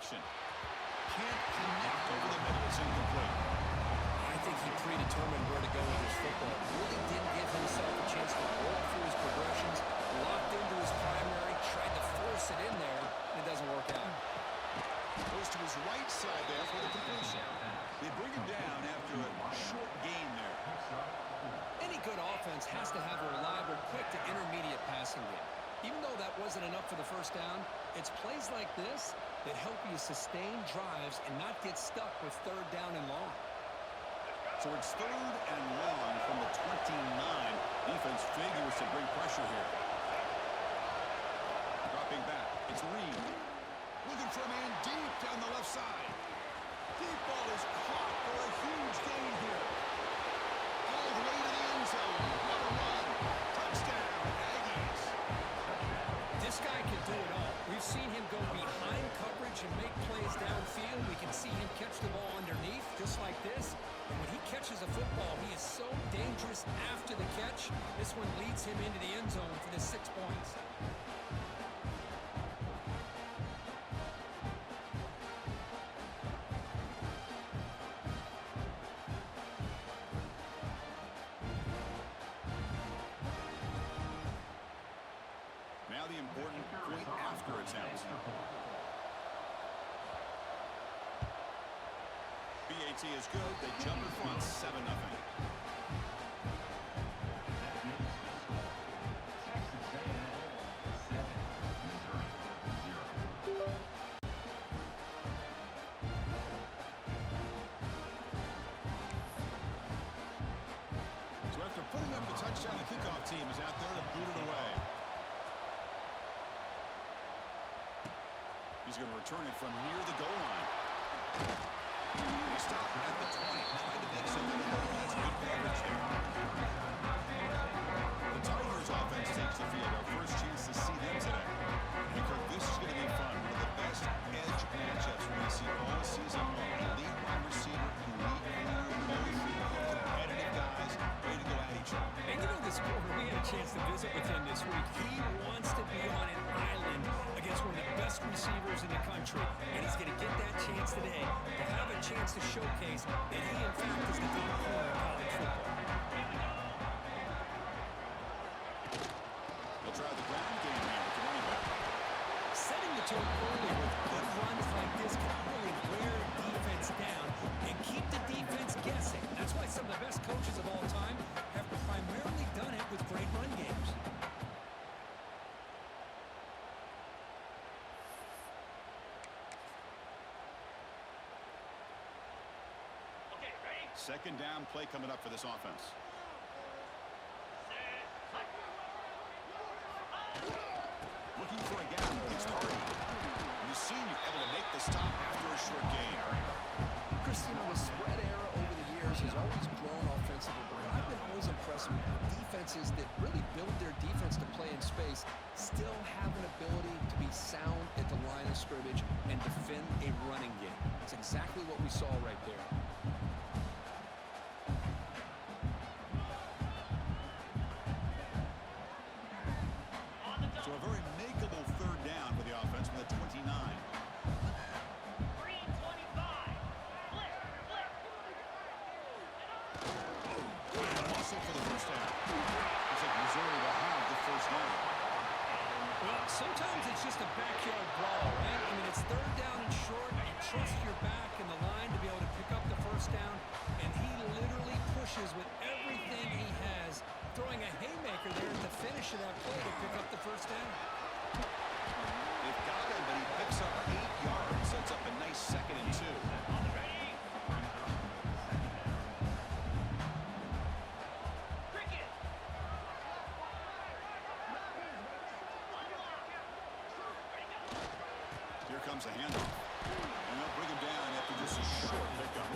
direction. Can't connect over the middle. It's incomplete. I think he predetermined where to go with his football. Really didn't give himself a chance to walk through his progressions, locked into his primary, tried to force it in there, and it doesn't work out. Goes to his right side there for the completion. They bring him down after a short gain there. Any good offense has to have a reliable, quick to intermediate passing game. Even though that wasn't enough for the first down, it's plays like this that help you sustain drives and not get stuck with third down and long. So it's third and long from the 29. Defense figures to bring pressure here. Dropping back. It's Reed. Looking for a man deep down the left side. Deep ball is caught for a huge gain here. All the way to the end zone. What a run. Touchdown, Aggies. This guy can do it all. We've seen him go behind coverage and make plays downfield. We can see him catch the ball underneath, just like this. And when he catches a football, he is so dangerous after the catch. This one leads him into the end zone for the 6 points. Now the important point after attempt. BAT is good. They jump in front 7-0. So after putting up the touchdown, the kickoff team is out there to boot it away. He's going to return it from near the goal line. They stop at the 20. Trying to make something happen. That's good coverage there. The Tigers offense takes the field. Our first chance to see them today. And Kirk, this is going to be fun. One of the best edge matchups we're going to see all season long. Elite wide receiver, elite corner, both competitive guys, ready to go at each other. And you know this quarter, we had a chance to visit with him this week. He wants to be on an island against one of the best receivers in the country. And he's going to get that chance today to have a chance to showcase that he, in fact, is the top corner of college football. They'll try the ground game here with the running back. Setting the tone early with good runs like this can really wear defense down and keep the defense guessing. That's why some of the best coaches of all time have primarily done it with great run games. Second down play coming up for this offense. Looking for a gap. It's Hardy. The senior able to make the stop after a short gain. Christina, the spread era over the years has always grown offensively, but I've been always impressed with defenses that really build their defense to play in space, still have an ability to be sound at the line of scrimmage and defend a running game. It's exactly what we saw right there. So a very makeable third down for the offense from the 29. Muscle for the first down. Looks like Missouri will have the first down. Well, sometimes it's just a backyard brawl, right? I mean, it's third down and short. You trust your back in the line to be able to pick up the first down, and he literally pushes with everything he has, throwing a haymaker there at the finish of that play to pick up the first down. They've got him, but he picks up 8 yards, sets up a nice 2nd and 2. Here comes a handoff. And they'll bring him down after just a short pickup.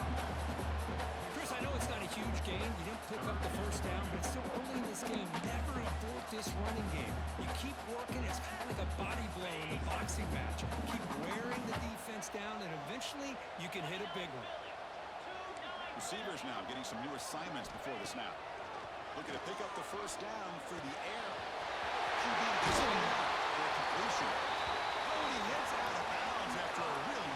Chris, I know it's not a huge gain. You didn't pick up the first down, but it's still early in this game. Never abort this running game. You keep working. It's kind of like a body blow in a boxing match. Keep wearing the defense down, and eventually you can hit a big one. Receivers now getting some new assignments before the snap. Looking to pick up the first down through the air. QB for a completion. Oh, he hits out of bounds after a really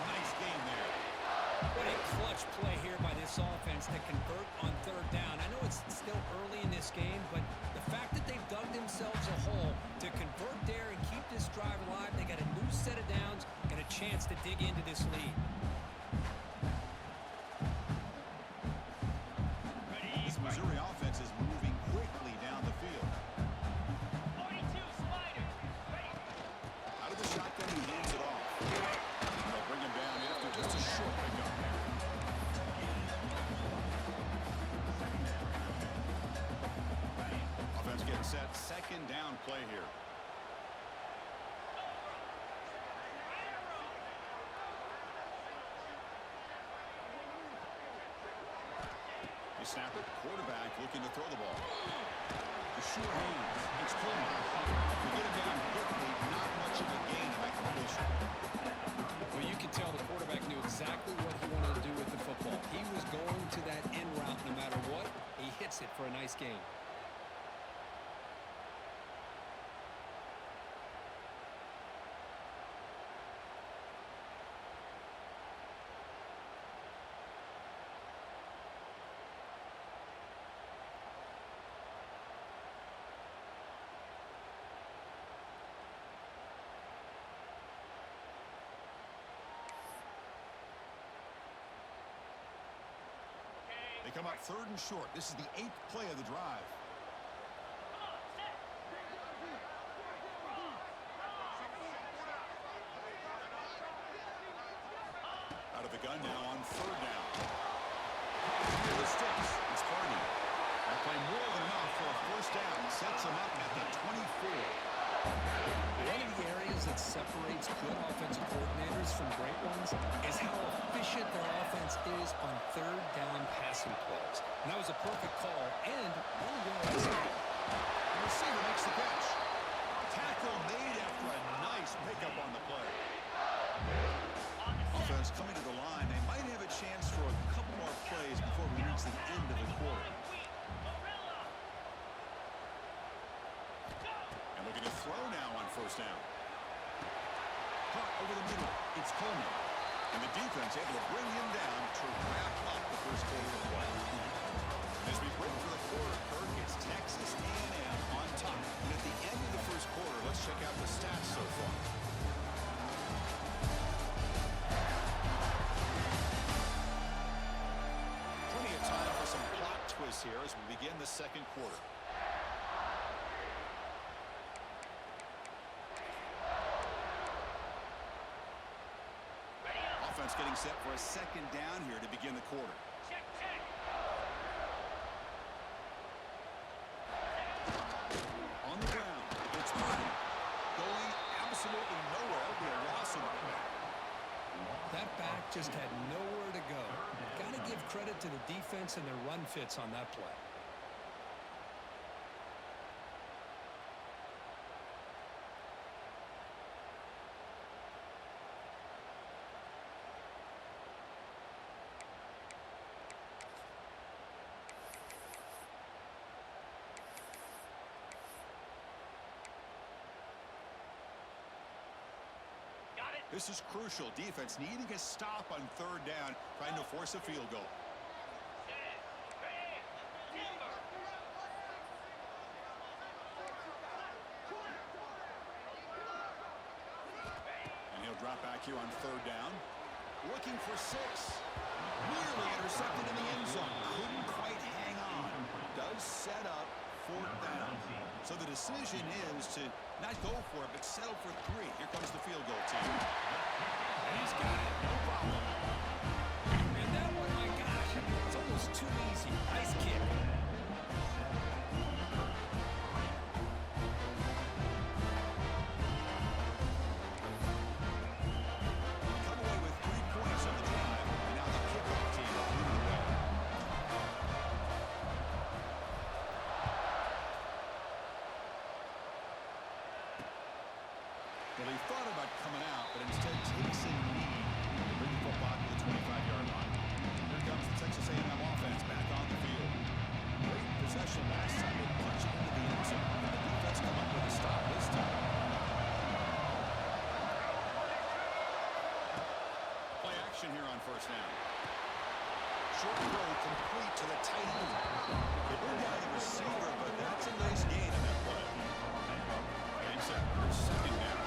What a clutch play here by this offense to convert on third down. I know it's still early in this game, but the fact that they've dug themselves a hole to convert there and keep this drive alive, they got a new set of downs and a chance to dig into this lead. This Missouri offense is moving quickly down the field. 42 Slider. Out of the shotgun, he hands it off. They'll bring him down after just a short pickup there. Offense getting set. Second down play here. They snap it. Quarterback looking to throw the ball. The sure hands. It's Coleman. We get him down quickly. Not much of a gain to make completion. Well, you can tell the quarterback knew exactly what he wanted to do with the football. He was going to that end route no matter what. He hits it for a nice gain. They come up third and short. This is the 8th play of the drive. Out of the gun now on third down. Here the sticks. It's Hardy. That play more than enough for a first down. Sets him up at the 24. One of the areas that separates good offensive coordinators from great ones is how efficient their offense is on third down passing plays. And that was a perfect call and really well executed. The receiver makes the catch. Tackle made after a nice pickup on the play. Offense coming to the line. They might have a chance for a couple more plays before we reach the end of the quarter. And looking to throw now on first down. Caught over the middle. It's Coleman. And the defense able to bring him down to wrap up the first quarter of play. And as we break for the quarter, Kirk, it's Texas A&M on top. And at the end of the first quarter, let's check out the stats so far. Plenty of time for some plot twists here as we begin the second quarter. Offense getting set for a second down here to begin the quarter. Check, check. On the ground, it's Hardy. Going absolutely nowhere. It'll be a loss of the back. That back just had nowhere to go. Got to give credit to the defense and their run fits on that play. Got it. This is crucial. Defense needing a stop on third down, trying to force a field goal. Set. Ready. Timber. And he'll drop back here on third down. Looking for 6. Nearly intercepted in the end zone. Couldn't quite hang on. Does set up fourth down. So the decision is to not go for it, but settle for 3. Here comes the field goal team. And he's got it. No problem. And that one, my gosh, it's almost too easy. Nice kick. Come away with 3 points on the drive. And now the kickoff team will lead the way. Well, he thought about coming out, but instead takes a knee to bring the football to the 25-yard line. Here comes the Texas A&M offense back on the field. Great possession last time. They punched into the end zone. And the defense come up with a stop this time. Play action here on first down. short throw complete to the tight end. They bring down the receiver, but that's a nice gain on that play. And set for second down.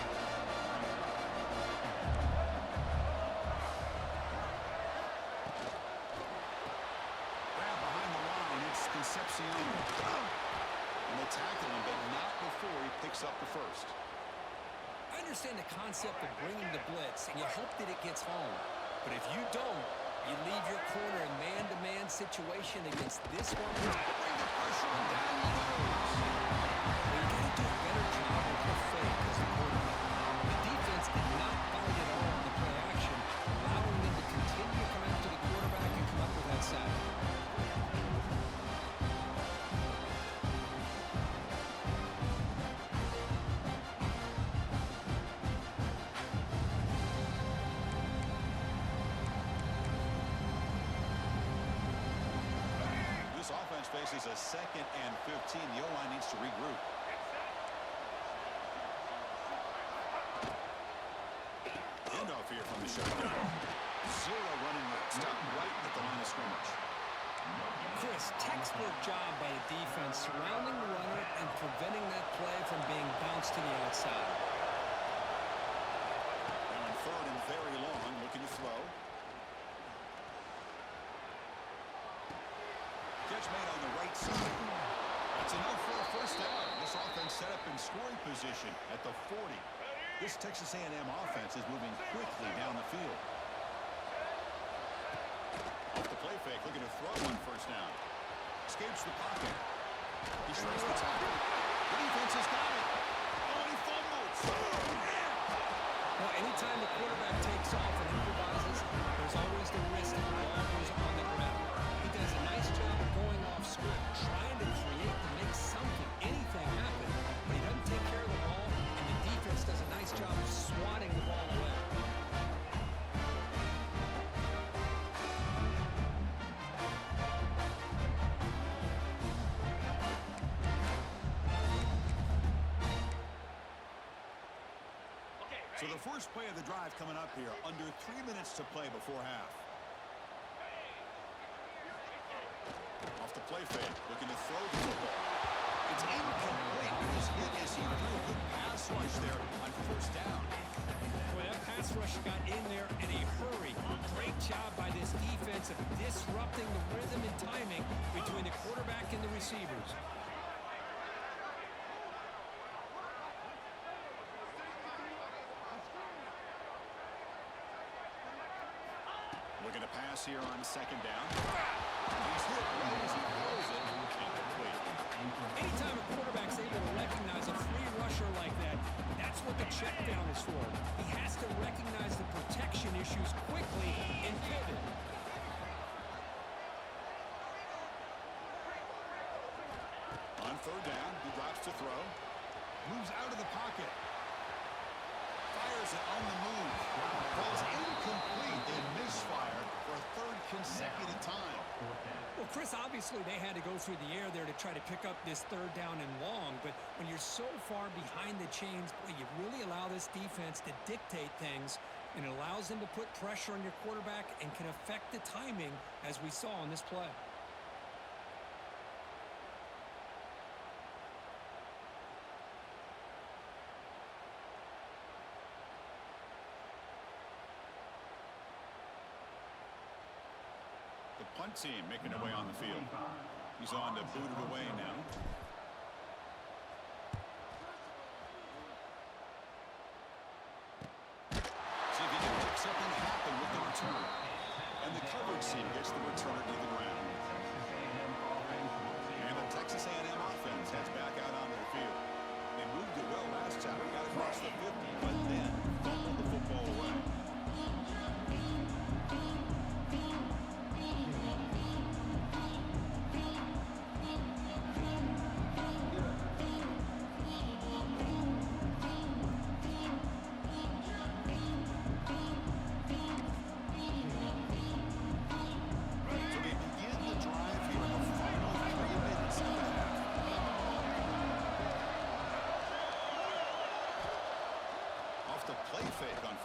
Grab behind the line. It's Concepcion. And they tackle him, but not before he picks up the first. I understand the concept of bringing the blitz, and you hope that it gets home. But if you don't, you leave your corner in man-to-man situation against this one. Bring the pressure and down he goes. Well, you got to do a better job with the fake as a quarterback. The defense did not bite at all on the play action, allowing them to continue to come after the quarterback and come up with that sack. This offense faces a 2nd and 15. The O-line needs to regroup. Handoff here from the shotgun. Zero running room. Stop right at the line of scrimmage. Chris, textbook job by the defense surrounding the runner and preventing that play from being bounced to the outside. Now on 3rd and very long, looking to throw. Catch made on the right side. That's enough for a first down. This offense set up in scoring position at the 40. This Texas A&M offense is moving quickly down the field. Off the play fake, looking to throw on first down. Escapes the pocket. He shrinks the tackle. The defense has got it. Oh, and he fumbles. Well, anytime the quarterback takes off and improvises, there's always the risk that the ball goes on the ground. He does a nice job of going off script, trying to create to make something, anything happen, but he doesn't take care of the ball, and the defense does a nice job of swatting the ball away. So the first play of the drive coming up here, under 3 minutes to play before half. Off the play fake, looking to throw the football. It's incomplete. It was hit as he threw a good pass rush there on first down. Boy, that pass rush got in there in a hurry. Great job by this defense of disrupting the rhythm and timing between the quarterback and the receivers. Looking to pass here on second down. He's hit right as he throws it. Incomplete. Anytime a quarterback's able to recognize a free rusher like that, that's what the check down is for. He has to recognize the protection issues quickly and pivot. On 3rd down, he drops to throw. Moves out of the pocket. Fires it on the move. Falls incomplete. They misfire for a 3rd consecutive time. Well, Chris, obviously they had to go through the air there to try to pick up this 3rd down and long, but when you're so far behind the chains, boy, you really allow this defense to dictate things, and it allows them to put pressure on your quarterback and can affect the timing, as we saw on this play. Punt team making their way on the field. He's on to boot it away now. See if he can make something happen with the return. And the coverage team gets the returner to the ground. And the Texas A&M offense heads back out onto the field. They moved it well last time. Got across the 50, but then fumbled the football away.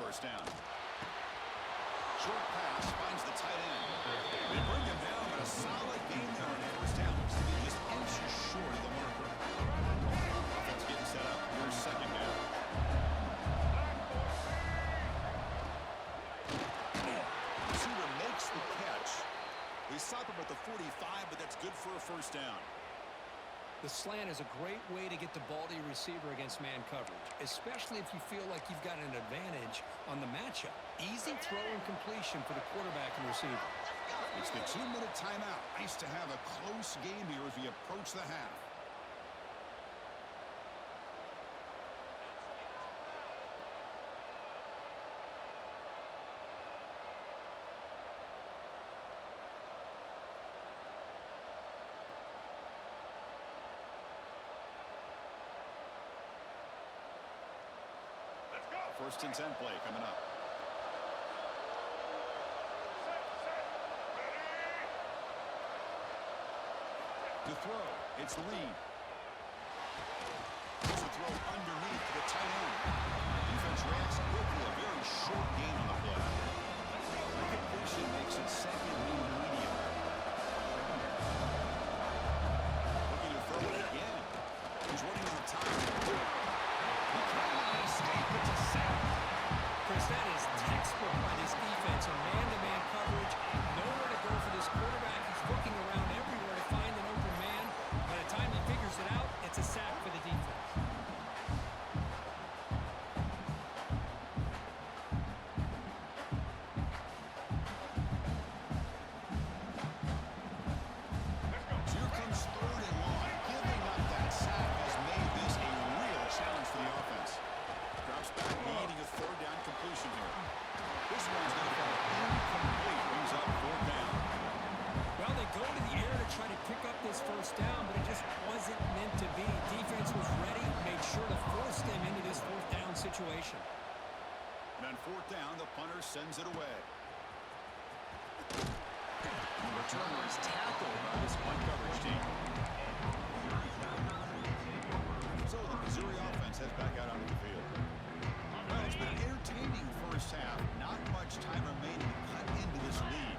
First down. Short pass finds the tight end. They bring him solid game there on first down. Looks to be just inches short of the marker. Offense getting set up. Here's second down. Receiver makes the catch. They stop him at the 45, but that's good for a first down. The slant is a great way to get the ball to your receiver against man coverage, especially if you feel like you've got an advantage on the matchup. Easy throw and completion for the quarterback and receiver. It's the 2-minute timeout. Nice to have a close game here as we approach the half. First and 10 play coming up. To throw, it's Reed. There's a throw underneath to the tight end. Defense reacts quickly. A very short gain on the play. The completion makes it second and medium. Looking to throw it again. He's running on the time. Chris, that is textbook by this defense. A man-to-man coverage. Nowhere to go for this quarterback. He's looking around everywhere to find an open man. By the time he figures it out, it's a sack for the defense. Here comes third and long. Giving up that sack has made this a real challenge for the offense. Drops back, needing a third down completion here. This one's going to fall incomplete. Brings up fourth down. Well, they go to the air to try to pick up this first down, but it just wasn't meant to be. Defense was ready, made sure to force them into this fourth down situation. And on fourth down, the punter sends it away. The returner is tackled by this punt coverage team. So the Missouri offense heads back out onto the field. Well, it's been an entertaining first half. Not much time remaining to cut into this lead.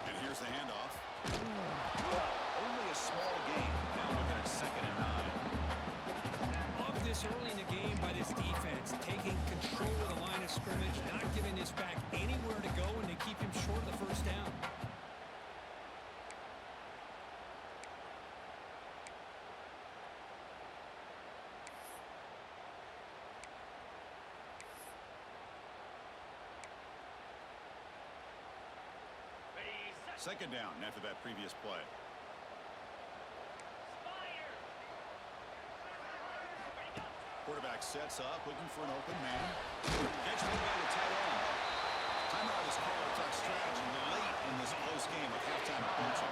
And here's the handoff. Only a small gain. Now looking at second and 9. Love this early in the game by this defense, taking control of the line of scrimmage, not giving this back anywhere to go, and they keep him short of the first down. Second down after that previous play. Quarterback sets up, looking for an open man. Catch made by the tight end. Timeout is called. Tough strategy late in this close game with halftime approaching.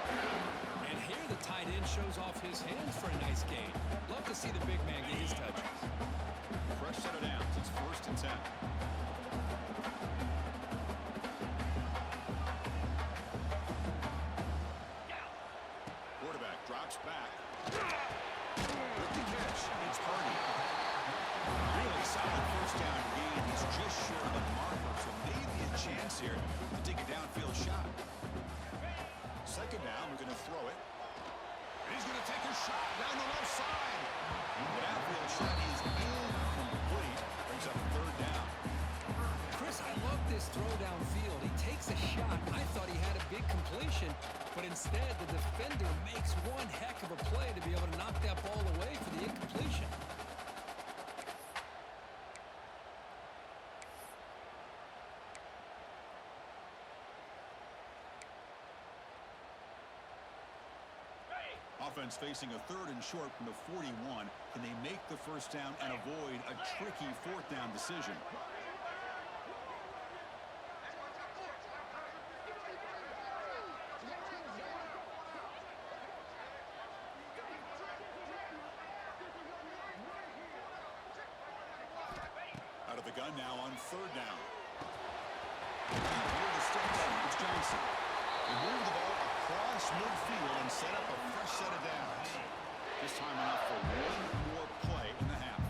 And here the tight end shows off his hands for a nice gain. Love to see the big man get his touches. Fresh set of downs. It's first and 10. Quarterback drops back. With the catch, it's Hardy. Really solid first down gain. He's just short of the marker, so maybe a chance here to take a downfield shot. Second down, we're going to throw it. And he's going to take a shot down the left side. The downfield shot is incomplete. Brings up third down. Chris, I love this throw downfield. He takes a shot. I thought he had a big completion, but instead the defender makes one heck of a play to be able to knock that ball away for the incompletion. Offense facing a third and short from the 41. Can they make the first down and avoid a tricky fourth down decision? Out of the gun now on third down. Here the sticks. It's Johnson. They move the ball across midfield and set up a fresh set of downs. This time enough for one more play in the half.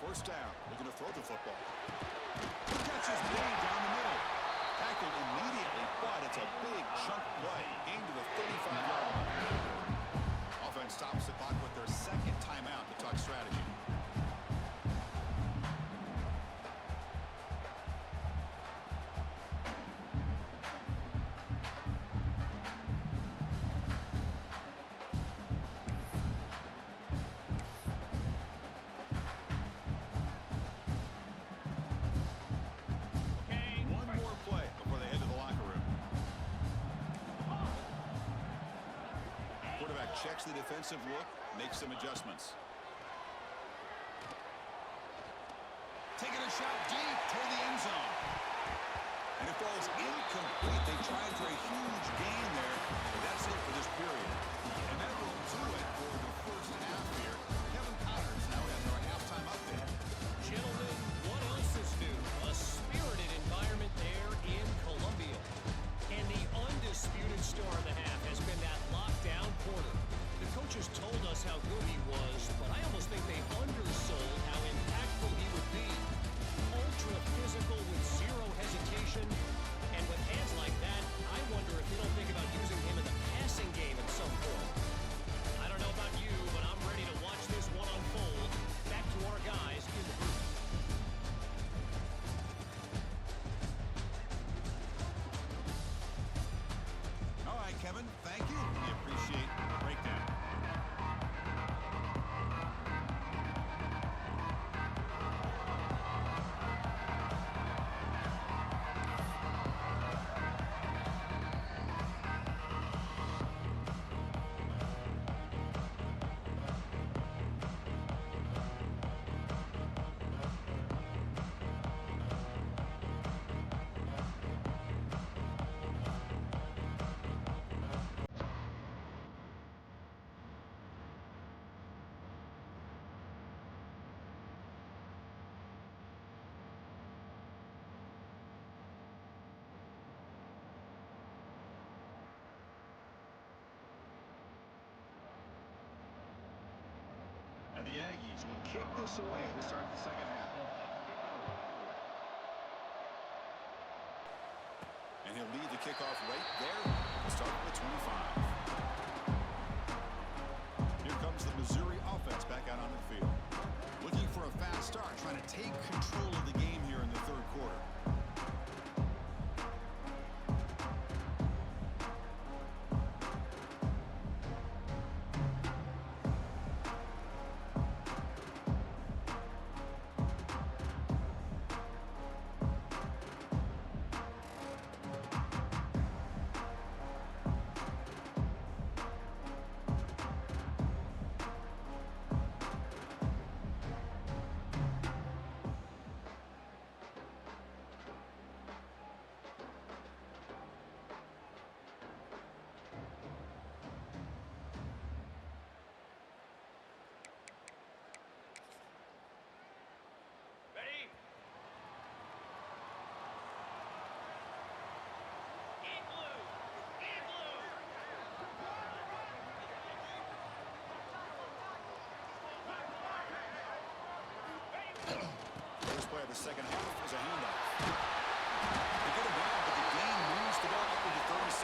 First down. Looking to throw the football. The catch is made down the middle. tackled immediately, but it's a big chunk play. Gain to the 35-yard line. Offense stops the clock with their second timeout to talk strategy. One more play before they head to the locker room. Quarterback checks the defensive look, makes some adjustments. Taking a shot deep toward the end zone. And it falls incomplete. They tried for a huge gain there, but that's it for this period. And that will do it for the first half here. Kevin Connors now has our halftime update. Gentlemen, what else is new? A spirited environment there in Columbia. And the undisputed star of the half has been that lockdown Porter. The coaches told us how good he was, but I almost think they undersold how impactful he would be. Ultra physical with zero hesitation. And with hands like that, I wonder if they don't think about using him in the passing game at some point. I don't know about you, but I'm ready to watch this one unfold. Back to our guys in the booth. All right, Kevin, thank you. We appreciate the breakdown. And the Aggies will kick this away to start the second half. And he'll lead the kickoff right there to start at the 25. Here comes the Missouri offense back out on the field. Looking for a fast start, trying to take control of the game here in the third quarter. Ready? Igloo! Igloo! First play of the second half is a handoff. They get him down, but the game moves the ball up into 36.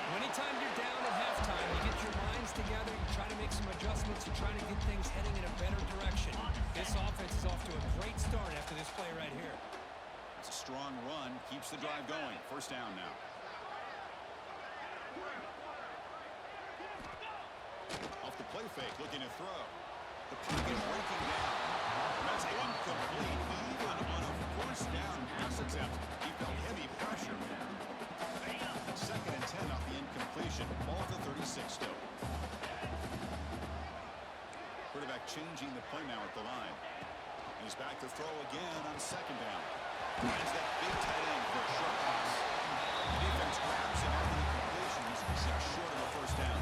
Anytime you're down at halftime, you get your minds together, you try to make some adjustments, you try to get things heading in a better direction. This offense is off to a great start after this play right here. It's a strong run, keeps the drive going. First down now. Off the play fake, looking to throw. The pocket breaking down. That's incomplete. Even on a first down pass attempt, he felt heavy pressure. Second and 10 off the incompletion. Ball at the 36 still. Quarterback changing the play now at the line. And he's back to throw again on second down. Finds that big tight end for a short pass. The defense grabs him after the completion. He's just short of the first down.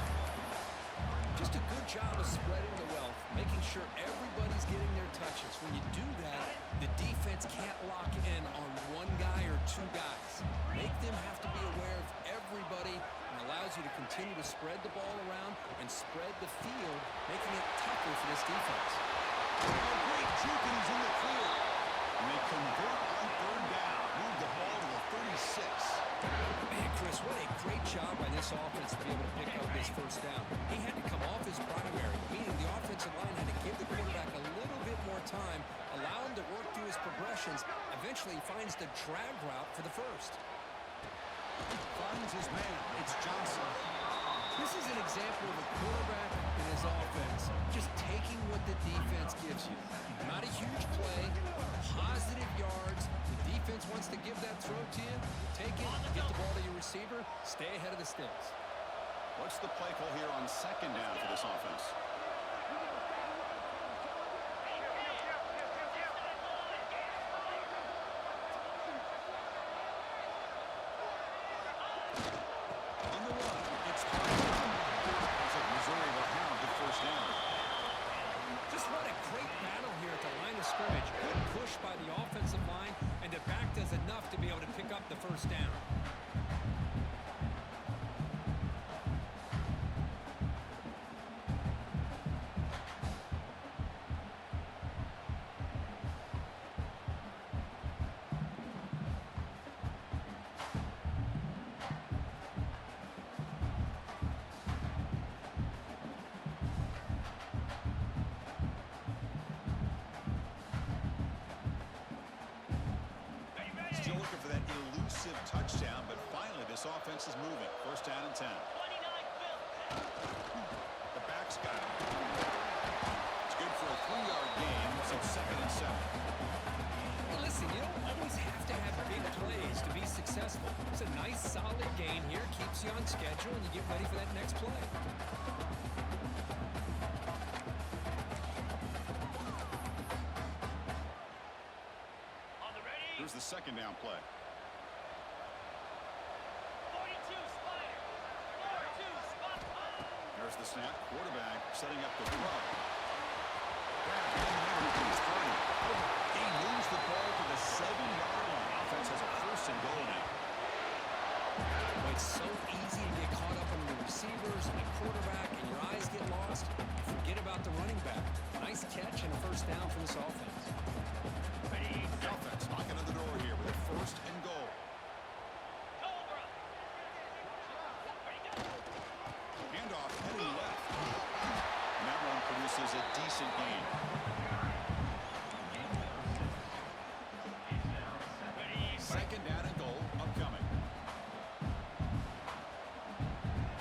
Just a good job of spreading the wealth, making sure everybody's getting their touches. When you do that, the defense can't lock in on one guy or two guys. Make them have to be aware of everybody and allows you to continue to spread the ball around and spread the field, making it tougher for this defense. Great juke, and he's in the clear. And they convert on third down. Move the ball to the Man, Chris, what a great job by this offense to be able to pick up this first down. He had to come off his primary, meaning the offensive line had to give the quarterback a little bit more time, allow him to work through his progressions. Eventually, he finds the drag route for the first. Finds his man. It's Johnson. This is an example of a quarterback and his offense just taking what the defense gives you. Not a huge play, positive yards. The defense wants to give that throw to you. Take it, get the ball to your receiver, stay ahead of the sticks. What's the play call here on second down for this offense? On the run, it's looks like Missouri will have the first down. Just what a great battle here at the line of scrimmage. Good push by the offensive line, and the back does enough to be able to pick up the first down. Still looking for that elusive touchdown, but finally this offense is moving. First down and 10. 29 Phil. The back's got it. It's good for a 3-yard gain, so second and 7. Hey, listen, you don't always have to have big plays to be successful. It's a nice, solid gain here. Keeps you on schedule, and you get ready for that next play. On the ready. Here's the second down play. 42 Spider. 42 spot. There's the snap. Quarterback setting up the throw. He moves the ball to the 7-yard line. Offense has a first and goal now. Well, it's so easy to get caught up on the receivers and the quarterback, and your eyes get lost. You forget about the running back. Nice catch and a first down for this offense. Ready. The offense knocking on the door here with a first and goal. Cobra. Ready, go. Handoff heading left. And that one produces a decent gain. Ready. Second down and goal upcoming.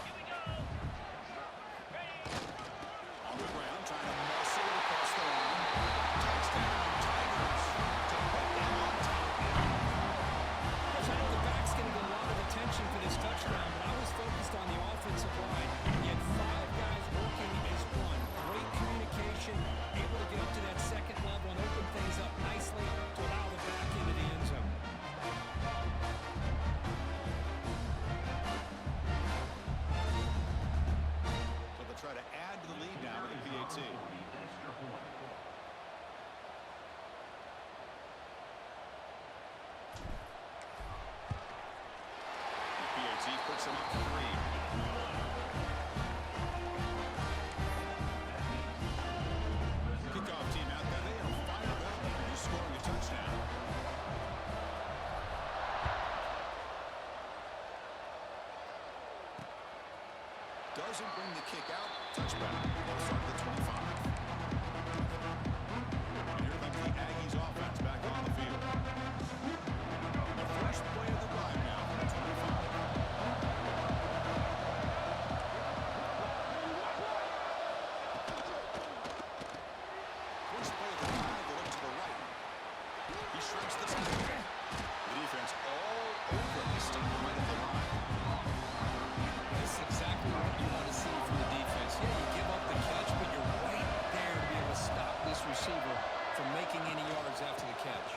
Here we go. Ready. On the ground, trying to muscle it across the line. Touchdown, Tigers. To put them on top. I think the back's getting a lot of attention for this touchdown, but I was focused on the offensive line. He had 5 guys working as one. Great communication, able to get up to that second level and open things up nicely to allow the back into the end zone. So they'll try to add to the lead now with the PAT. The PAT puts them up 3. Kickoff team out there. They are fired up after scoring a touchdown. Doesn't bring the kick out. Touchback. They'll start at the 25. And here comes the Aggies offense back on the field. The first play of the drive now from the 25. First play of the drive, they look to the right. He shrinks the tackle. The defense all over him. He's standing right at the line. This is exactly what you want to see from the defense. Yeah, you give up the catch, but you're right there to be able to stop this receiver from making any yards after the catch.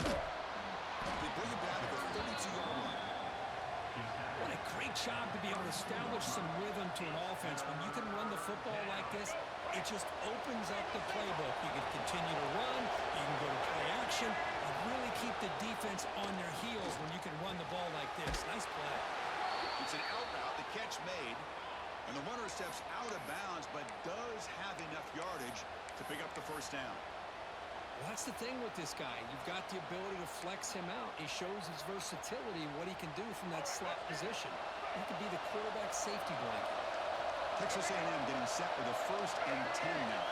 They bring him down to the 32-yard line. What a great job to be able to establish some rhythm to an offense. When you can run the football like this, it just opens up the playbook. You can continue to run, you can go to play action, and really keep the defense on their heels when you can run the ball like this. Nice play. It's an out route, the catch made, and the runner steps out of bounds, but does have enough yardage to pick up the first down. Well, that's the thing with this guy. You've got the ability to flex him out. He shows his versatility and what he can do from that slot position. He could be the quarterback safety blanket. Texas A&M getting set with a 1st and 10 now.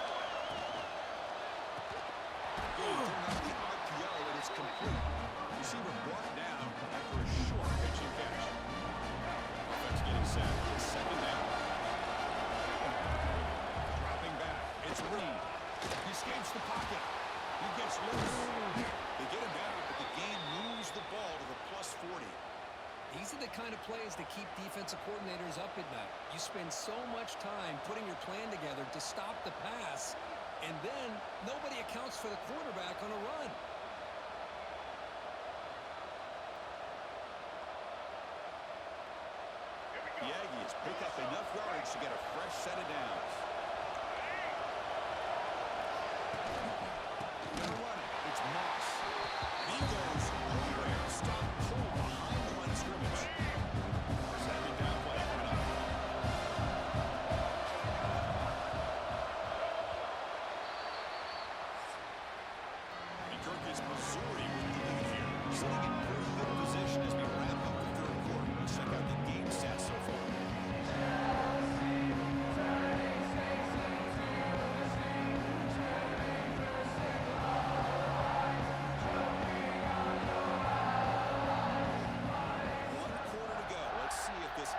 The RPO, and it's complete. Receiver brought down after a short pitch and catch. Offense getting set. It's 2nd down. Dropping back. It's Reed. He escapes the pocket. He gets loose. They get him down, but the game moves the ball to the +40. These are the kind of plays that keep defensive coordinators up at night. You spend so much time putting your plan together to stop the pass, and then nobody accounts for the quarterback on a run. The Aggies pick up enough yards to get a fresh set of downs. Gonna run it. It's Moss. He goes nowhere. Stop pull behind the line of scrimmage. 2nd down play coming up. And Kirk is Missouri with the lead here. Sitting in pretty good position as we wrap up the 3rd quarter. Let's check out the game stats so far.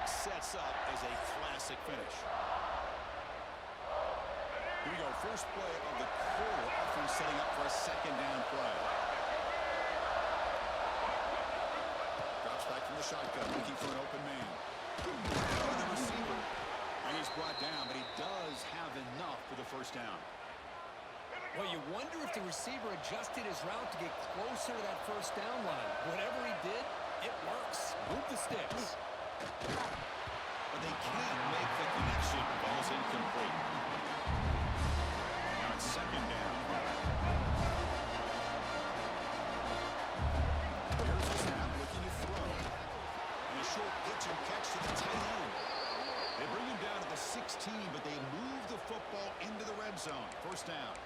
Sets up as a classic finish. Here we go. First play of the quarter. Offense setting up for a 2nd down play. Drops back from the shotgun, looking for an open man. The receiver. And he's brought down, but he does have enough for the 1st down. Well, you wonder if the receiver adjusted his route to get closer to that 1st down line. Whatever he did, it works. Move the sticks. But they can't make the connection. Ball's incomplete. Now it's 2nd down. Here's the snap, looking to throw. And a short pitch and catch to the tight end. They bring him down to the 16, but they move the football into the red zone. 1st down.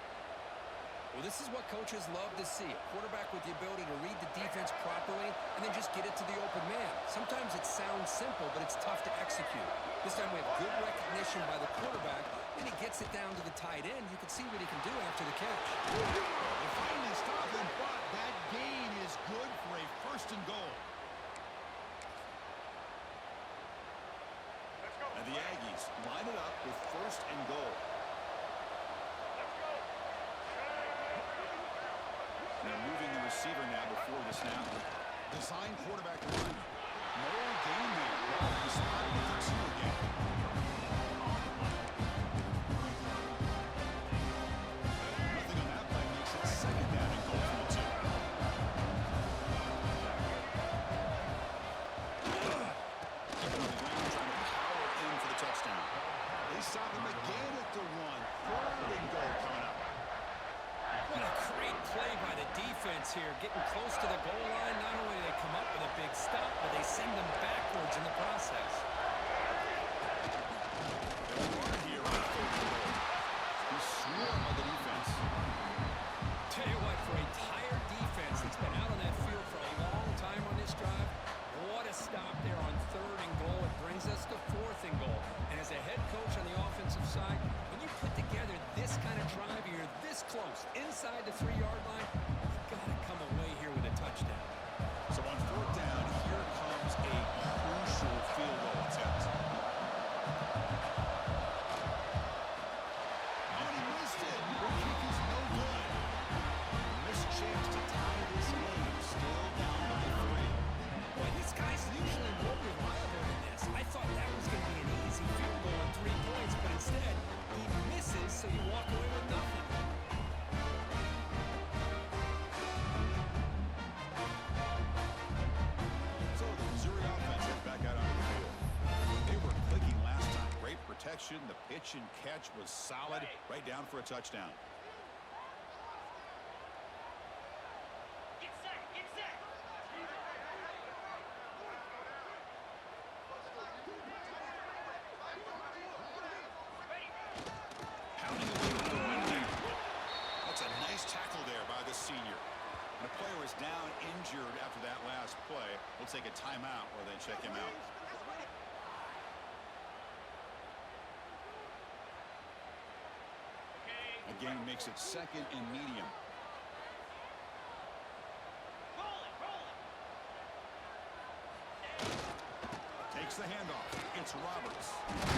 Well, this is what coaches love to see. A quarterback with the ability to read the defense properly and then just get it to the open man. Sometimes it sounds simple, but it's tough to execute. This time we have good recognition by the quarterback, and he gets it down to the tight end. You can see what he can do after the catch. They finally stop him, but that gain is good for a 1st and goal. And the Aggies line it up with 1st and goal. They're moving the receiver now before the snap. Design quarterback run. No gain there. Ball is spotted at the 2 again. Nothing on that play makes it 2nd down and goal for the 2. Keeping the ground, trying to power in for the touchdown. They stop him again at the 1. 3rd and goal coming up. What a great play by the defense here. Getting close to the goal line, not only do they come up with a big stop, but they send them backwards in the process. They'll run here on 3rd and goal. He swarmed by the defense. Tell you what, for a tired defense that's been out on that field for a long time on this drive, what a stop there on 3rd and goal. It brings us to 4th and goal. And as a head coach on the offensive side, when you put together this kind of drive, you're this close, inside the 3-yard line, you've got to come away here with a touchdown. So on 4th down, here comes a crucial field goal attempt. Oh, and he missed it. The kick is no good. Missed chance to tie this game. Still down by 3. Boy, this guy's usually more reliable than this. I thought that was going to be an easy field goal and 3 points, but instead, he misses, so you walk away with nothing. So the Missouri offense is back out onto the field. They were clicking last time. Great protection. The pitch and catch was solid. Right down for a touchdown. Get set! Get set! Pounding away with the run there. That's a nice tackle there by a timeout or they check him out. Again, makes it second and medium. Roll it, roll it. Takes the handoff. It's Roberts. We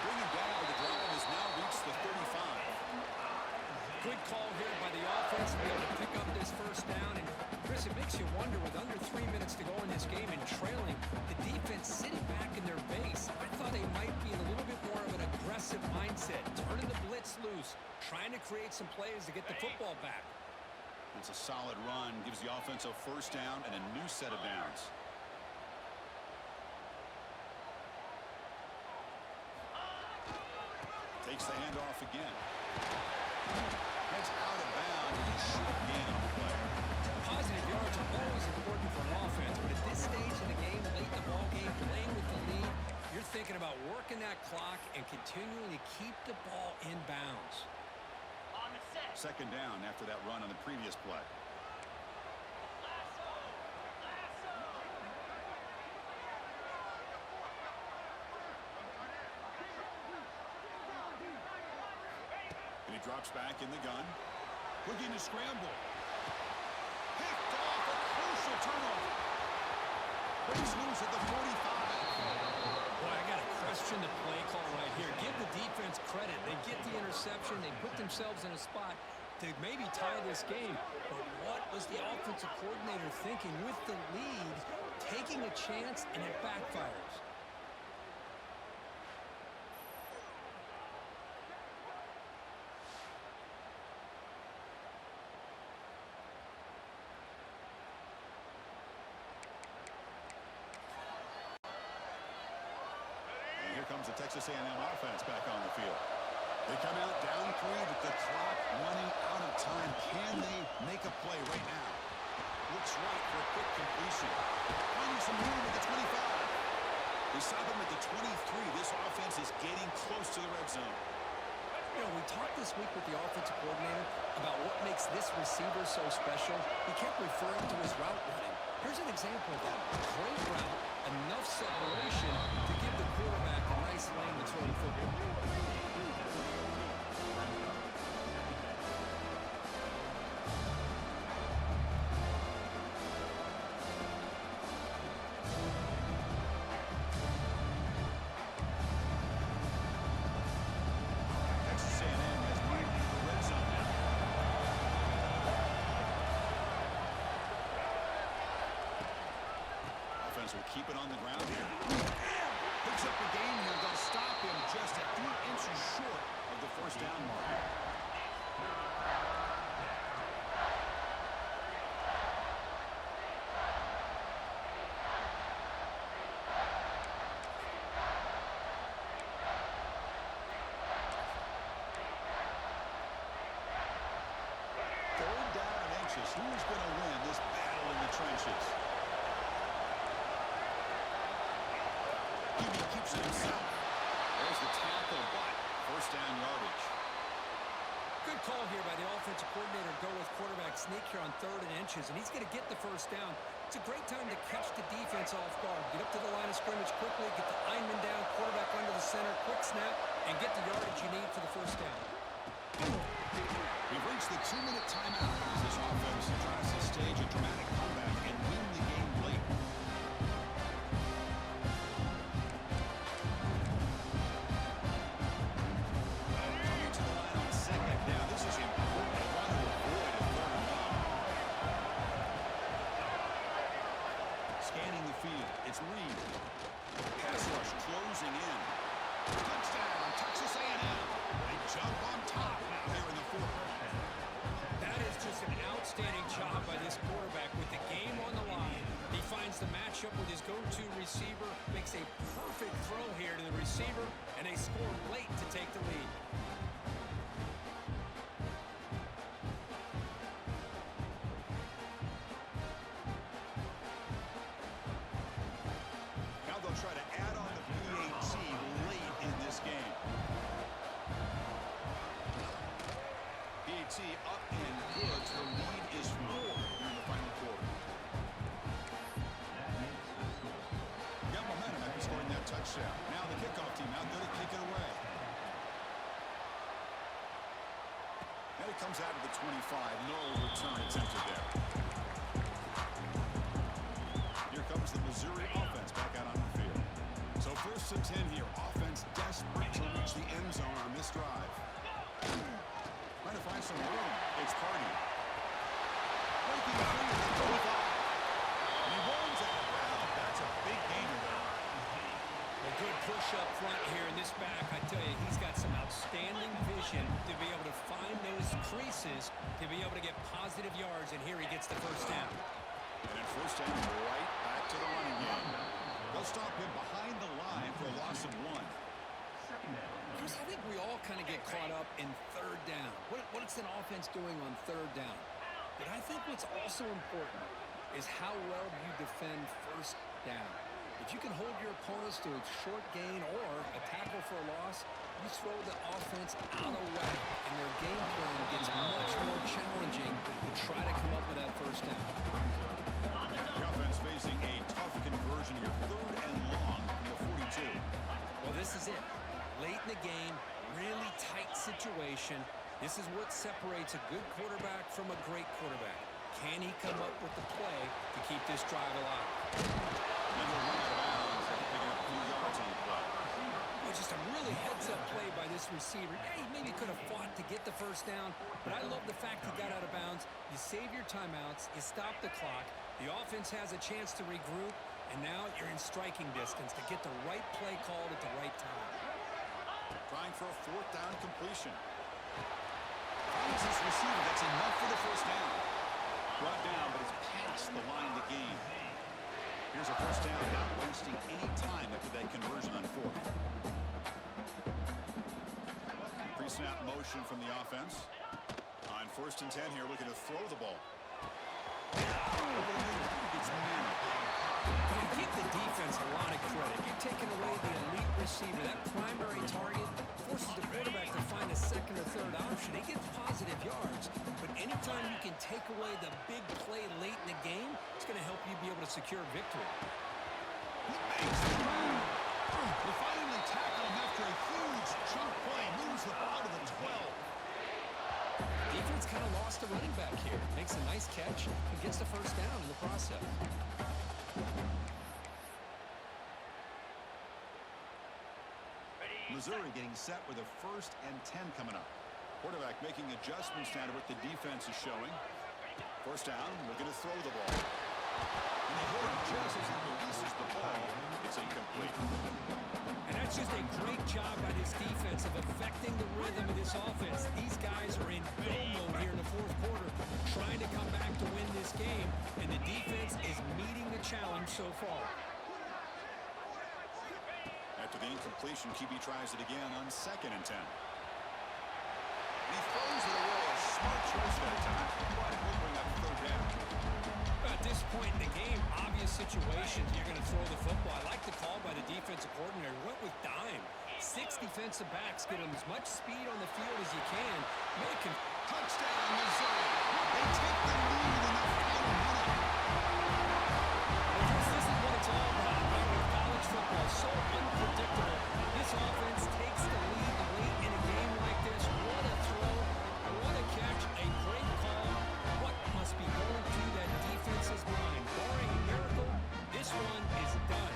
bring him down, but the drive has now reached the 35. Good call here by the offense to be able to pick up this first down. And, Chris, it makes you wonder, with under 3 minutes to go in this game and trailing, the defense sitting back in their base. I thought they might be in a little bit more of an aggressive mindset, turning the blitz loose, trying to create some plays to get the football back. It's a solid run. Gives the offense a first down and a new set of downs. Takes the handoff again. Heads out of bounds and a short gain on the play. Positive yards are always important for an offense, but at this stage in the game, late in the ball game, playing with the lead, you're thinking about working that clock and continuing to keep the ball in bounds. On the set. Second down after that run on the previous play. Lasso. Lasso. And he drops back in the gun. Looking to scramble. Picked off, a crucial turnover. Breaks loose at the 45. Boy, I got to question the play call right here. Give the defense credit. They get the interception. They put themselves in a spot to maybe tie this game. But what was the offensive coordinator thinking with the lead, taking a chance, and it backfires? And here comes the Texas A&M offense back on the field. They come out down 3 with the clock running out of time. Can they make a play right now? Looks right for a quick completion. Finding some room at the 25. They stop him at the 23. This offense is getting close to the red zone. You know, we talked this week with the offensive coordinator about what makes this receiver so special. He kept referring to his route running. Here's an example of that. Great route, enough separation to give the quarterback a nice lane to throw the football. Texas A&M has moved to the red zone now. Offense will keep it on the ground here. Picks up the gain here. They'll stop him just a few inches short of the first down mark. Third down and inches. Who's going to win this battle in the trenches? QB keeps it himself. There's the tackle, but first down yardage. Good call here by the offensive coordinator. Go with quarterback sneak here on 3rd and inches, and he's going to get the first down. It's a great time to catch the defense off guard. Get up to the line of scrimmage quickly, get the lineman down, quarterback under the center, quick snap, and get the yardage you need for the first down. We've reached the 2-minute timeout as this offense tries to stage a dramatic comeback and win the game late. Coming to the line on second down. This is important. They want to avoid a 3rd and long. Scanning the field. It's Reed. Pass rush closing in. Touchdown, Texas A&M. They jump on top now here in the 4th. That is just an outstanding job by this quarterback with the game on the line. He finds the matchup with his go-to receiver, makes a perfect throw here to the receiver, and they score late to take the lead. Now they'll try to add on the PAT late in this game. PAT up and good. The lead is 4 in the final quarter. touchdown. Now the kickoff team out there to kick it away. And it comes out to the 25. No return attempted there. Here comes the Missouri offense back out on the field. So 1st and 10 here. Offense desperate to reach the end zone on this drive. Trying to find some room. It's Cardi. Breaking free at the 25. And he runs out of bounds. That's a big gainer there. A good push up front here in this back. I tell you, he's got some outstanding vision to be able to find those creases to be able to get positive yards, and here he gets the first down. And then first down, right back to the running game. They'll stop him behind the line for a loss of 1. Chris, I think we all kind of get caught up in 3rd down. What's an offense doing on 3rd down? But I think what's also important is how well you defend 1st down. If you can hold your opponents to a short gain or a tackle for a loss, you throw the offense out of whack, and their game plan gets much more challenging to try to come up with that 1st down. The offense facing a tough conversion here. 3rd and long from the 42. Well, this is it. Late in the game, really tight situation. This is what separates a good quarterback from a great quarterback. Can he come up with the play to keep this drive alive? And they'll run out of bounds after picking up a few yards on the play. Well, just a really heads-up play by this receiver. Yeah, he maybe could have fought to get the 1st down, but I love the fact he got out of bounds. You save your timeouts, you stop the clock, the offense has a chance to regroup, and now you're in striking distance to get the right play called at the right time. Trying for a 4th down completion. Finds this receiver. That's enough for the 1st down. Brought down, but it's past the line to gain. Here's a 1st down, not wasting any time after that conversion on 4th. Pre-snap motion from the offense. On 1st and 10 here, looking to throw the ball. It's Manning. You give the defense a lot of credit. You're taking away the elite receiver. That primary target forces the quarterback to find a 2nd or 3rd option. He gets positive yards, but anytime you can take away the big play late in the game, it's going to help you be able to secure victory. He makes the move. They finally tackle him after a huge chunk play. Moves the ball to the 12. Defense kind of lost a running back here. Makes a nice catch and gets the 1st down in the process. Missouri getting set with a 1st and 10 coming up. Quarterback making adjustments now to what the defense is showing. 1st down, looking to throw the ball. And they hit him just as he releases the ball. It's incomplete. And that's just a great job by this defense of affecting the rhythm of this offense. These guys are in go mode here in the 4th quarter, trying to come back to win this game, and the defense is meeting the challenge so far. After the incompletion, QB tries it again on 2nd and 10. And he throws it away. A smart choice that time, but it will bring up 3rd down. At this point in the game, obvious situations, you're going to throw the football. I like the call by the defensive coordinator. Went with dime. 6 defensive backs, get them as much speed on the field as you can. Make him. Touchdown, Missouri. They take the lead in the final minute. This isn't what it's all about, right? With college football, so unpredictable. This offense takes the lead late in a game like this. What a throw. What a catch. A great call. What must be going through that defense's mind? Barring a miracle, this one is done.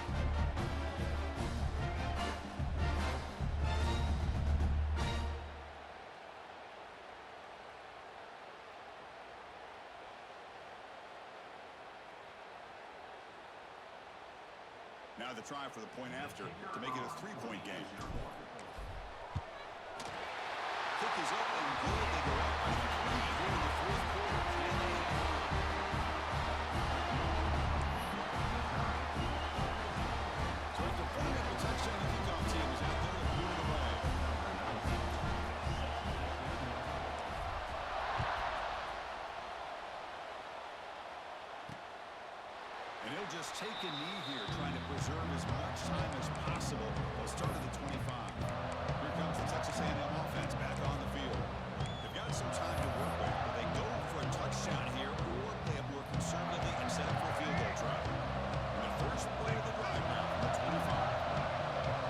Now the try for the point after to make it a 3-point game. Kick is up and good. They go up by 3 here in the 4th quarter. Can they? So after putting up a touchdown, the kickoff team is out there and moving away. And he'll just take a knee here, trying to preserve as much time as possible. They'll start at the 25. Here comes the Texas A&M offense back on the field. They've got some time to work with, but they go for a touchdown here, or play it more conservatively and set up for a field goal try. And the first play of the drive now from the 25.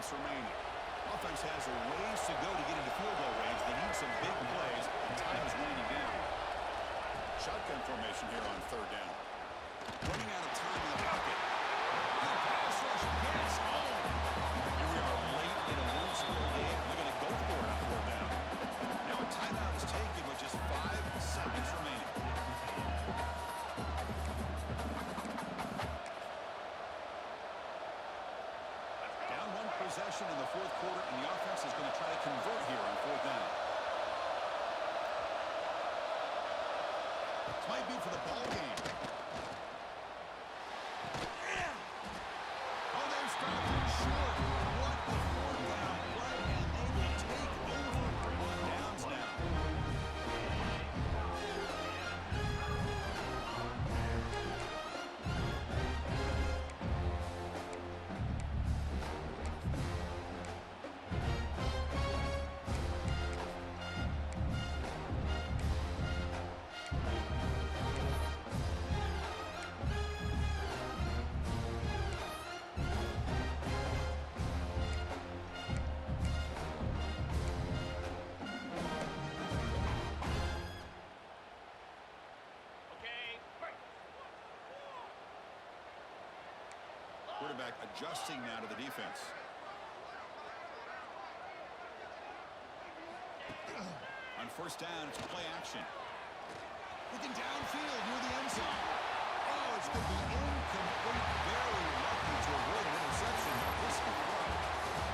seconds remaining. Offense has a ways to go to get into field goal range. They need some big plays. Time is winding down. Shotgun formation here on third down. Running out of time in the pocket. The pass rush gets home. Here we are late in a one-score game. They're going to go for it on fourth down. Now a timeout is taken with just 5 seconds remaining. Down one possession in the fourth quarter, and the offense is going to try to convert here on fourth down. This might be for the ball game. Oh, they've stopped him short. What a fourth down play, and they will take over on downs now. Okay, break. Quarterback adjusting now to the defense. On first down, it's play action. Looking downfield near the end zone. Oh, it's going to be incomplete. Barely lucky to avoid an interception. This is well,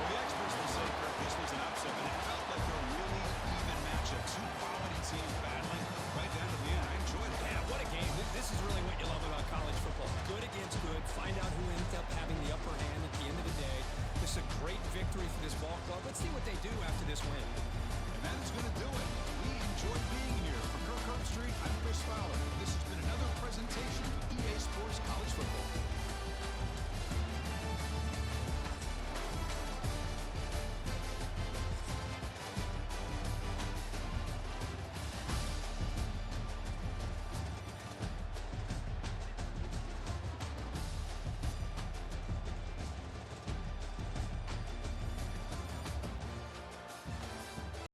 the experts will say, Kirk, this was an upset, but it felt like a really even matchup. Two quality teams battling right down to the end. I enjoyed it. Yeah, what a game. This is really what you love about college football. Good against good. Find out who ends up having the upper hand at the end of the day. This is a great victory for this ball club. Let's see what they do after this win. And that is going to do it. We enjoyed being here. For Kirk Herbstreit, I'm Chris Fowler. This has been another presentation of EA Sports College Football.